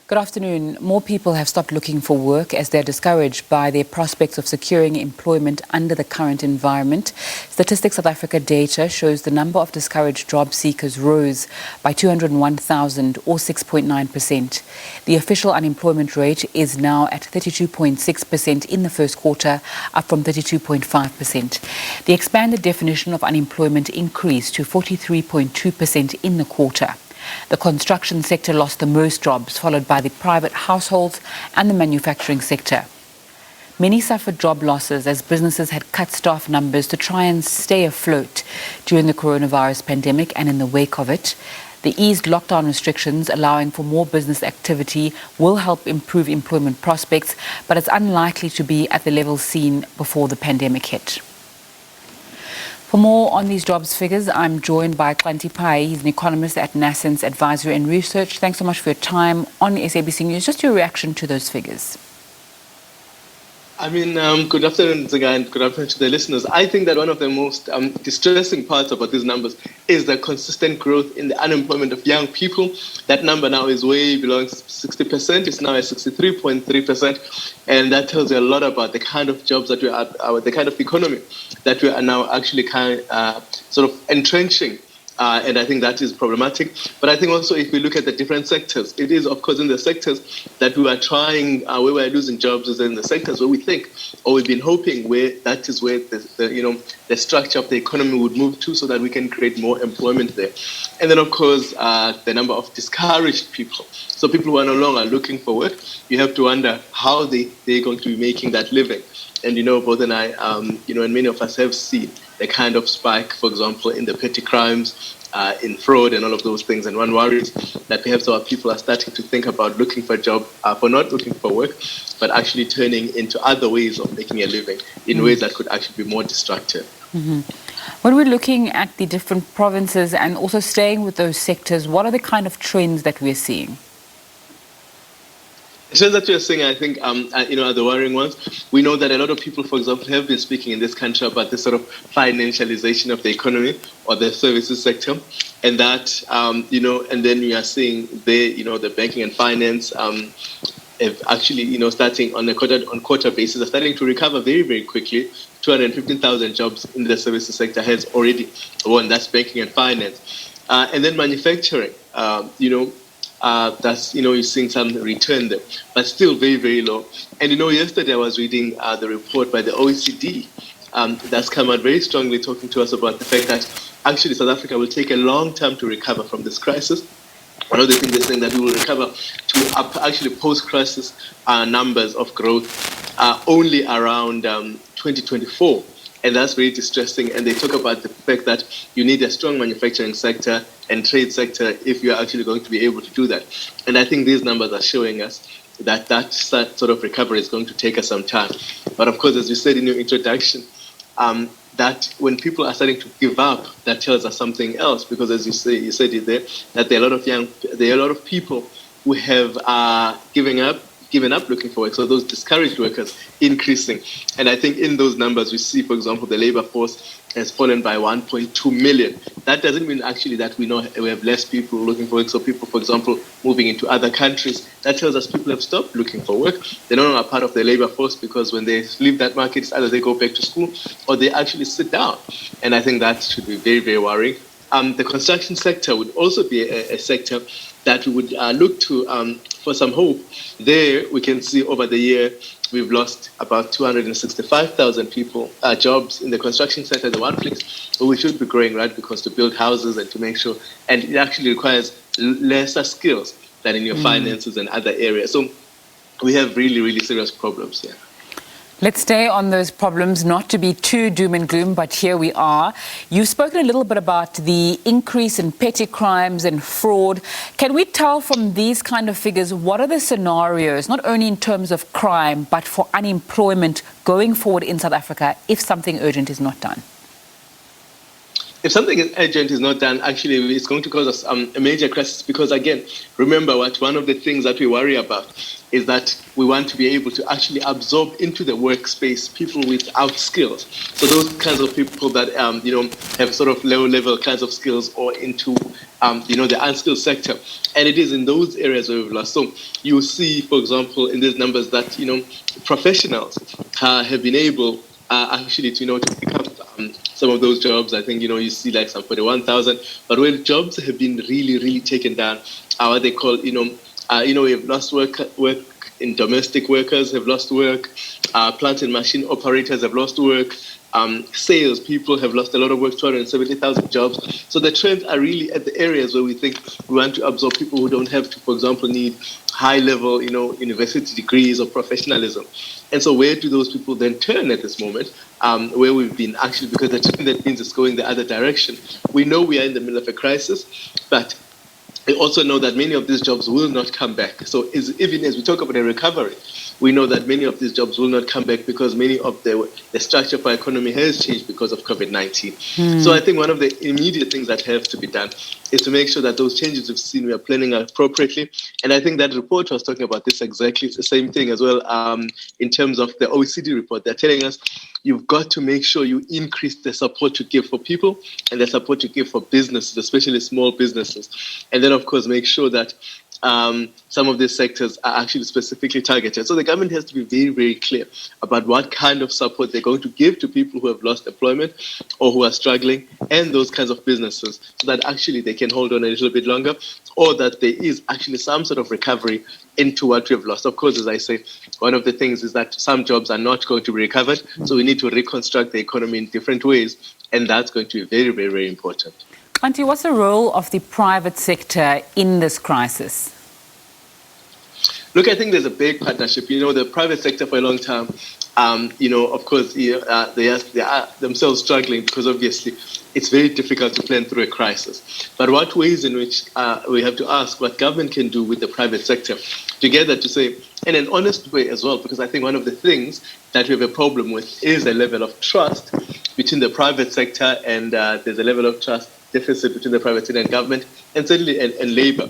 Good afternoon. More people have stopped looking for work as they're discouraged by their prospects of securing employment under the current environment. Statistics South Africa data shows the number of discouraged job seekers rose by 201,000 or 6.9%. The official unemployment rate is now at 32.6% in the first quarter, up from 32.5%. The expanded definition of unemployment increased to 43.2% in the quarter. The construction sector lost the most jobs, followed by the private households and the manufacturing sector. Many suffered job losses as businesses had cut staff numbers to try and stay afloat during the coronavirus pandemic and in the wake of it. The eased lockdown restrictions allowing for more business activity will help improve employment prospects, but it's unlikely to be at the levels seen before the pandemic hit. For more on these jobs figures, I'm joined by Xhanti Payi. He's an economist at NASCENCE Advisory and Research. Thanks so much for your time on SABC News. Just your reaction to those figures. Good afternoon, Zanga, and good afternoon to the listeners. I think that one of the most distressing parts about these numbers is the consistent growth in the unemployment of young people. That number now is way below 60%. It's now at 63.3%. And that tells you a lot about the kind of jobs that we are, the kind of economy that we are now actually sort of entrenching. And I think that is problematic. But I think also if we look at the different sectors, it is, of course, in the sectors that we are trying, where we are losing jobs is in the sectors where we think, or we've been hoping, where that is where the structure of the economy would move to so that we can create more employment there. And then, of course, the number of discouraged people. So people who are no longer looking for work, you have to wonder how they're going to be making that living. And, both and I, and many of us have seen the kind of spike, for example, in the petty crimes, in fraud and all of those things. And one worries that perhaps our people are starting to think about looking for a job, for not looking for work, but actually turning into other ways of making a living in ways that could actually be more destructive. Mm-hmm. When we're looking at the different provinces and also staying with those sectors, what are the kind of trends that we're seeing? The trends that you're seeing, I think, are the worrying ones. We know that a lot of people, for example, have been speaking in this country about this sort of financialization of the economy or the services sector. And that, and then we are seeing the banking and finance have actually, starting on a quarter basis, are starting to recover very, very quickly. 215,000 jobs in the services sector has already won. That's banking and finance. And then manufacturing, that's, you're seeing some return there, but still very, very low. And, yesterday I was reading the report by the OECD that's come out very strongly talking to us about the fact that actually South Africa will take a long time to recover from this crisis. One of the things they're saying that we will recover to actually post-crisis numbers of growth only around 2024. And that's very distressing. And they talk about the fact that you need a strong manufacturing sector and trade sector if you're actually going to be able to do that. And I think these numbers are showing us that sort of recovery is going to take us some time. But of course, as you said in your introduction, that when people are starting to give up, that tells us something else. Because as you said it there, that there are a lot of people who have given up looking for work. So those discouraged workers increasing. And I think in those numbers we see, for example, the labor force has fallen by 1.2 million. That doesn't mean actually that we have less people looking for work. So people, for example, moving into other countries, that tells us people have stopped looking for work. They're no longer part of the labor force because when they leave that market, it's either they go back to school or they actually sit down. And I think that should be very, very worrying. The construction sector would also be a sector that we would look to for some hope. There we can see over the year we've lost about 265,000 people, jobs in the construction sector, the one place where we should be growing, right? Because to build houses and to make sure, and it actually requires lesser skills than in your finances and other areas. So we have really, really serious problems here. Let's stay on those problems, not to be too doom and gloom, but here we are. You've spoken a little bit about the increase in petty crimes and fraud. Can we tell from these kind of figures, what are the scenarios, not only in terms of crime, but for unemployment going forward in South Africa if something urgent is not done? if something is urgent is not done, actually it's going to cause us a major crisis, because again, remember what one of the things that we worry about is that we want to be able to actually absorb into the workspace people without skills. So those kinds of people that have sort of low level kinds of skills, or into the unskilled sector. And it is in those areas where we've lost. So you see, for example, in these numbers that professionals have been able actually to pick up some of those jobs. I think you see like some 41,000, but where jobs have been really taken down, what they call we've lost work in domestic workers have lost work, plant and machine operators have lost work, sales people have lost a lot of work, 270,000 jobs. So the trends are really at the areas where we think we want to absorb people who don't have to, for example, need high-level, university degrees or professionalism. And so where do those people then turn at this moment, where we've been actually, because the trend that means it's going the other direction. We know we are in the middle of a crisis, but we also know that many of these jobs will not come back. So even as we talk about a recovery, we know that many of these jobs will not come back because many of the structure of our economy has changed because of COVID-19. So I think one of the immediate things that have to be done is to make sure that those changes we've seen, we are planning appropriately. And I think that report was talking about this exactly the same thing as well in terms of the OECD report. They're telling us you've got to make sure you increase the support you give for people and the support you give for businesses, especially small businesses. And then, of course, make sure that some of these sectors are actually specifically targeted. So the government has to be very clear about what kind of support they're going to give to people who have lost employment or who are struggling, and those kinds of businesses, so that actually they can hold on a little bit longer, or that there is actually some sort of recovery into what we have lost. Of course, as I say, one of the things is that some jobs are not going to be recovered, so we need to reconstruct the economy in different ways, and that's going to be very important. Xhanti, what's the role of the private sector in this crisis? Look, I think there's a big partnership. The private sector for a long time, of course, they are themselves struggling because obviously it's very difficult to plan through a crisis. But what ways in which we have to ask what government can do with the private sector together to say, in an honest way as well, because I think one of the things that we have a problem with is a level of trust between the private sector, and there's a level of trust deficit between the private sector and government, and certainly and labor.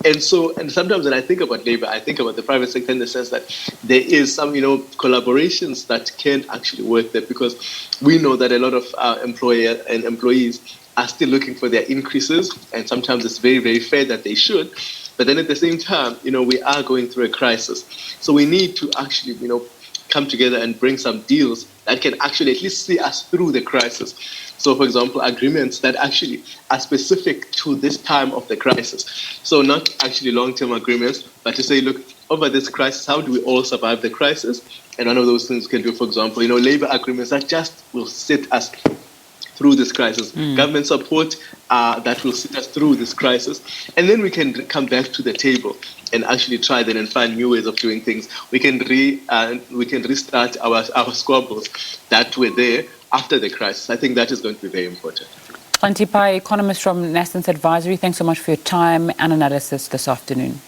And sometimes when I think about labor, I think about the private sector in the sense that there is some collaborations that can actually work there, because we know that a lot of employer and employees are still looking for their increases, and sometimes it's very fair that they should. But then at the same time, we are going through a crisis, so we need to actually come together and bring some deals that can actually at least see us through the crisis. So, for example, agreements that actually are specific to this time of the crisis. So not actually long-term agreements, but to say, look, over this crisis, how do we all survive the crisis? And one of those things can do, for example, labor agreements that just will sit us through this crisis, government support that will sit us through this crisis, and then we can come back to the table and actually try then and find new ways of doing things. We can restart our squabbles that were there after the crisis. I think that is going to be very important. Xhanti Payi, economist from NASCENCE Advisory, thanks so much for your time and analysis this afternoon.